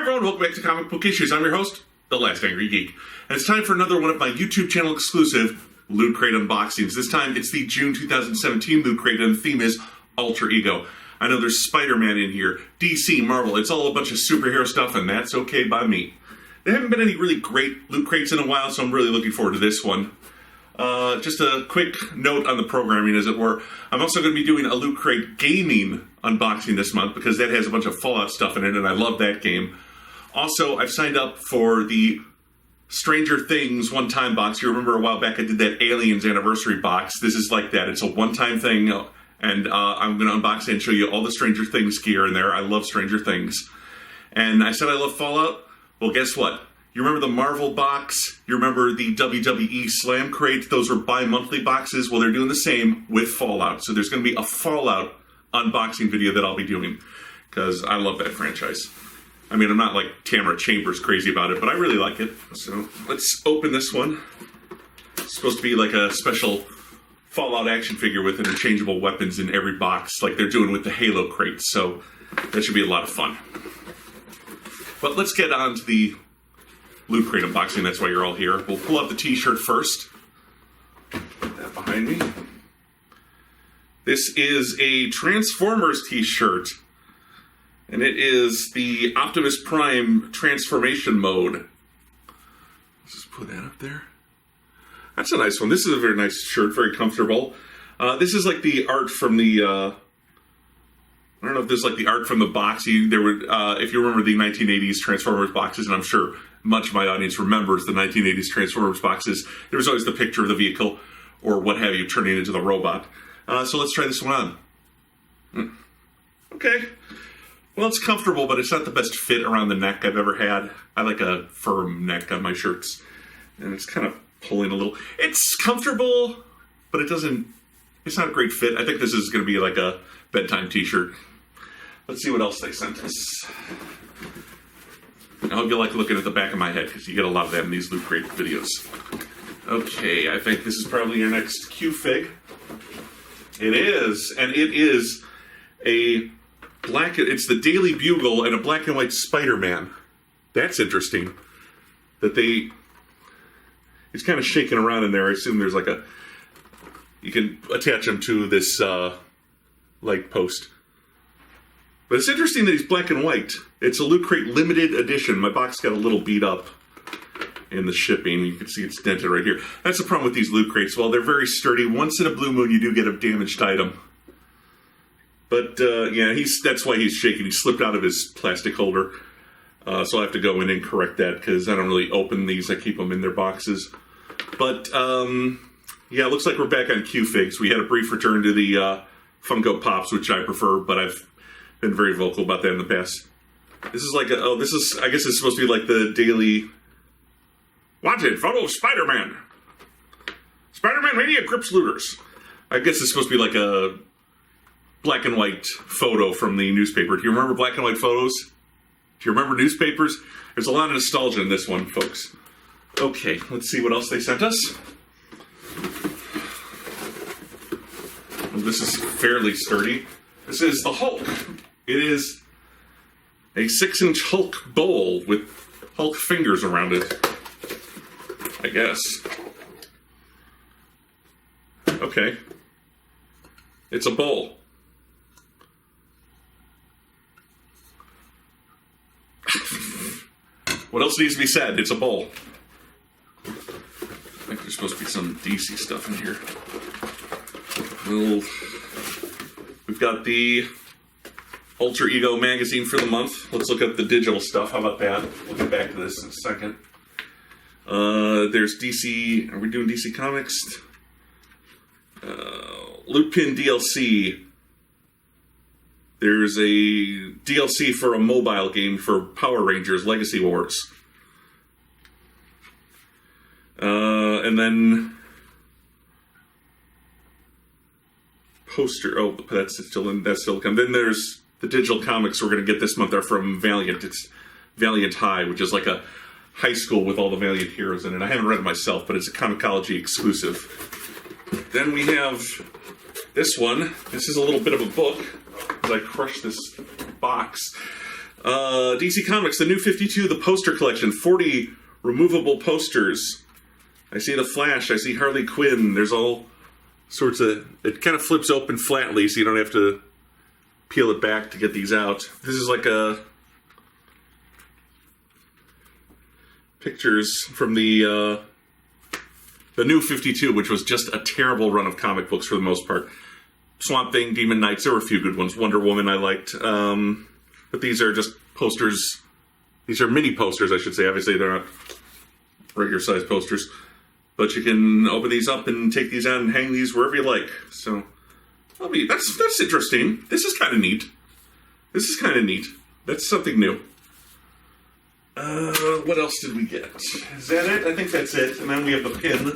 everyone, welcome back to Comic Book Issues. I'm your host, The Last Angry Geek. And it's time for another one of my YouTube channel exclusive Loot Crate unboxings. This time it's the June 2017 Loot Crate and the theme is Alter Ego. I know there's Spider-Man in here, DC, Marvel, it's all a bunch of superhero stuff and that's okay by me. There haven't been any really great Loot Crates in a while, so I'm really looking forward to this one. Just a quick note on the programming, as it were. I'm also going to be doing a Loot Crate gaming unboxing this month because that has a bunch of Fallout stuff in it, and I love that game. Also, I've signed up for the Stranger Things one-time box. You remember a while back I did that Aliens anniversary box. This is like that. It's a one-time thing, and I'm going to unbox it and show you all the Stranger Things gear in there. I love Stranger Things. And I said I love Fallout. Well, guess what? You remember the Marvel box? You remember the WWE Slam Crate? Those were bi-monthly boxes. Well, they're doing the same with Fallout. So there's going to be a Fallout unboxing video that I'll be doing because I love that franchise. I mean, I'm not like Tamara Chambers crazy about it, but I really like it. So let's open this one. It's supposed to be like a special Fallout action figure with interchangeable weapons in every box, like they're doing with the Halo crates. So that should be a lot of fun. But let's get on to the Loot Crate unboxing. That's why you're all here. We'll pull out the t-shirt first. Put that behind me. This is a Transformers t-shirt. And it is the Optimus Prime transformation mode. Let's just put that up there. That's a nice one. This is a very nice shirt, very comfortable. This is like the art from the, I don't know if this is like the art from the box. There were, if you remember the 1980s Transformers boxes, and I'm sure much of my audience remembers the 1980s Transformers boxes, there was always the picture of the vehicle, or what have you, turning into the robot. So let's try this one on. Okay. Well, it's comfortable, but it's not the best fit around the neck I've ever had. I like a firm neck on my shirts. And it's kind of pulling a little. It's comfortable, but it's not a great fit. I think this is going to be like a bedtime t-shirt. Let's see what else they sent us. I hope you like looking at the back of my head, because you get a lot of that in these Loot Crate videos. Okay, I think this is probably your next Q-Fig. It is, and it is it's the Daily Bugle and a black and white Spider-Man. That's interesting. He's kind of shaking around in there. I assume there's like you can attach him to this light post. But it's interesting that he's black and white. It's a Loot Crate limited edition. My box got a little beat up in the shipping. You can see it's dented right here. That's the problem with these Loot Crates. Well, they're very sturdy. Once in a blue moon, you do get a damaged item. But, yeah, that's why he's shaking. He slipped out of his plastic holder. So I have to go in and correct that because I don't really open these. I keep them in their boxes. But, yeah, it looks like we're back on Q-Figs. We had a brief return to the Funko Pops, which I prefer, but I've been very vocal about that in the past. This is like I guess it's supposed to be like the daily... Wanted, photo of Spider-Man. Spider-Man Mania grips looters. I guess it's supposed to be like a black and white photo from the newspaper. Do you remember black and white photos? Do you remember newspapers? There's a lot of nostalgia in this one, folks. Okay, let's see what else they sent us. Well, this is fairly sturdy. This is the Hulk. It is a 6-inch Hulk bowl with Hulk fingers around it, I guess. Okay. It's a bowl. What else needs to be said? It's a bowl. I think there's supposed to be some DC stuff in here. Well, we've got the Alter Ego magazine for the month. Let's look at the digital stuff. How about that? We'll get back to this in a second. There's DC. Are we doing DC Comics? Loot Pin DLC. There's a DLC for a mobile game for Power Rangers Legacy Wars. And then poster. Oh, that's still come. Then there's the digital comics we're going to get this month are from Valiant. It's Valiant High, which is like a high school with all the Valiant heroes in it. I haven't read it myself, but it's a Comixology exclusive. Then we have this one. This is a little bit of a book. As I crush this box. DC Comics, the New 52, the poster collection, 40 removable posters. I see the Flash, I see Harley Quinn. There's all sorts of... It kind of flips open flatly, so you don't have to peel it back to get these out. This is like a... Pictures from the New 52, which was just a terrible run of comic books for the most part. Swamp Thing, Demon Knights, there were a few good ones. Wonder Woman I liked. But these are just posters. These are mini posters, I should say. Obviously, they're not regular size posters. But you can open these up and take these out and hang these wherever you like. So, that's interesting. This is kind of neat. That's something new. What else did we get? Is that it? I think that's it. And then we have the pin.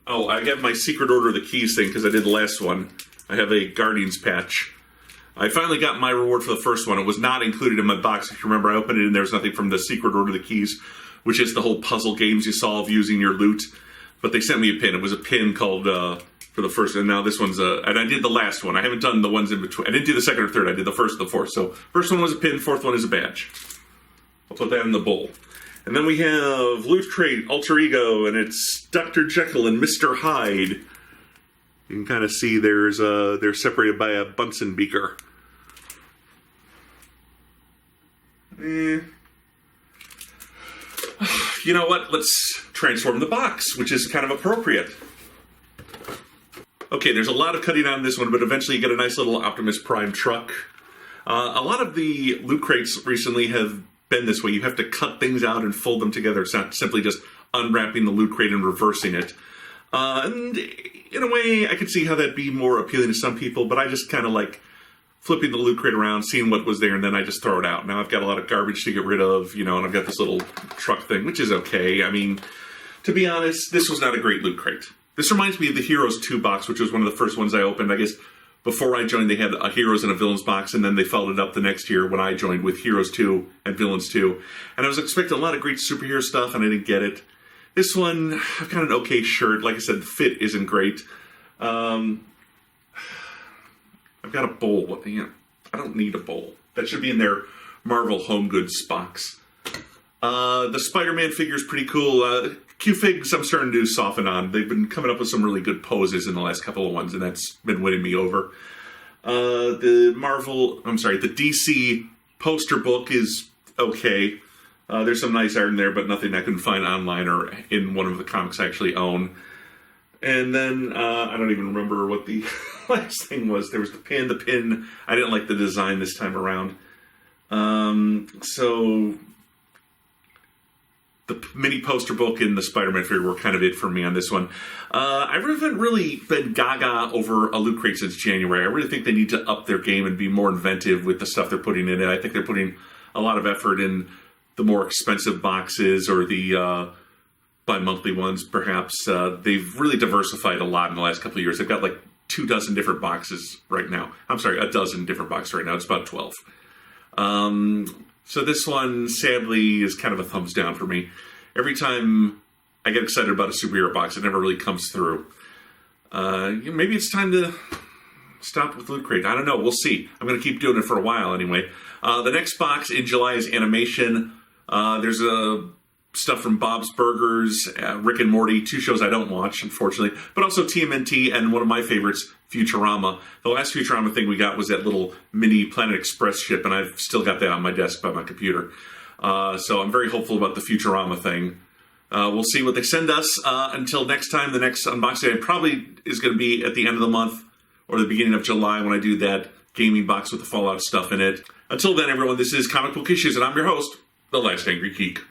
Oh, I got my Secret Order of the Keys thing because I did the last one. I have a Guardians patch. I finally got my reward for the first one. It was not included in my box. If you remember, I opened it and there was nothing from the Secret Order of the Keys, which is the whole puzzle games you solve using your loot. But they sent me a pin. It was a pin called, for the first, and now this one's and I did the last one. I haven't done the ones in between. I didn't do the second or third. I did the first and the fourth. So, first one was a pin, fourth one is a badge. I'll put that in the bowl. And then we have Loot Crate, Alter Ego, and it's Dr. Jekyll and Mr. Hyde. You can kind of see they're separated by a Bunsen beaker. You know what? Let's transform the box, which is kind of appropriate. Okay, there's a lot of cutting on this one, but eventually you get a nice little Optimus Prime truck. A lot of the Loot Crates recently have been this way. You have to cut things out and fold them together. It's not simply just unwrapping the Loot Crate and reversing it. And in a way, I could see how that'd be more appealing to some people, but I just kind of like flipping the Loot Crate around, seeing what was there, and then I just throw it out. Now I've got a lot of garbage to get rid of, and I've got this little truck thing, which is okay. I mean, to be honest, this was not a great Loot Crate. This reminds me of the Heroes 2 box, which was one of the first ones I opened. I guess before I joined, they had a Heroes and a Villains box, and then they followed it up the next year when I joined with Heroes 2 and Villains 2. And I was expecting a lot of great superhero stuff, and I didn't get it. This one, I've got an okay shirt. Like I said, the fit isn't great. I've got a bowl. I don't need a bowl. That should be in their Marvel Home Goods box. The Spider-Man figure is pretty cool. Q-Figs I'm starting to soften on. They've been coming up with some really good poses in the last couple of ones, and that's been winning me over. The DC poster book is okay. There's some nice art in there, but nothing I can find online or in one of the comics I actually own. And then, I don't even remember what the last thing was. There was the pin. The pin, I didn't like the design this time around. So the mini poster book and the Spider-Man figure were kind of it for me on this one. I haven't really been gaga over a Loot Crate since January. I really think they need to up their game and be more inventive with the stuff they're putting in it. I think they're putting a lot of effort in the more expensive boxes or the bi-monthly ones, perhaps. They've really diversified a lot in the last couple of years. They've got like 24 different boxes right now. I'm sorry, 12 different boxes right now. It's about 12. So this one, sadly, is kind of a thumbs down for me. Every time I get excited about a superhero box, it never really comes through. Maybe it's time to stop with Loot Crate. I don't know. We'll see. I'm going to keep doing it for a while anyway. The next box in July is animation. There's stuff from Bob's Burgers, Rick and Morty, two shows I don't watch, unfortunately, but also TMNT and one of my favorites, Futurama. The last Futurama thing we got was that little mini Planet Express ship, and I've still got that on my desk by my computer. So I'm very hopeful about the Futurama thing. We'll see what they send us. Until next time, the next unboxing probably is going to be at the end of the month or the beginning of July when I do that gaming box with the Fallout stuff in it. Until then, everyone, this is Comic Book Issues, and I'm your host, The Last Angry Geek.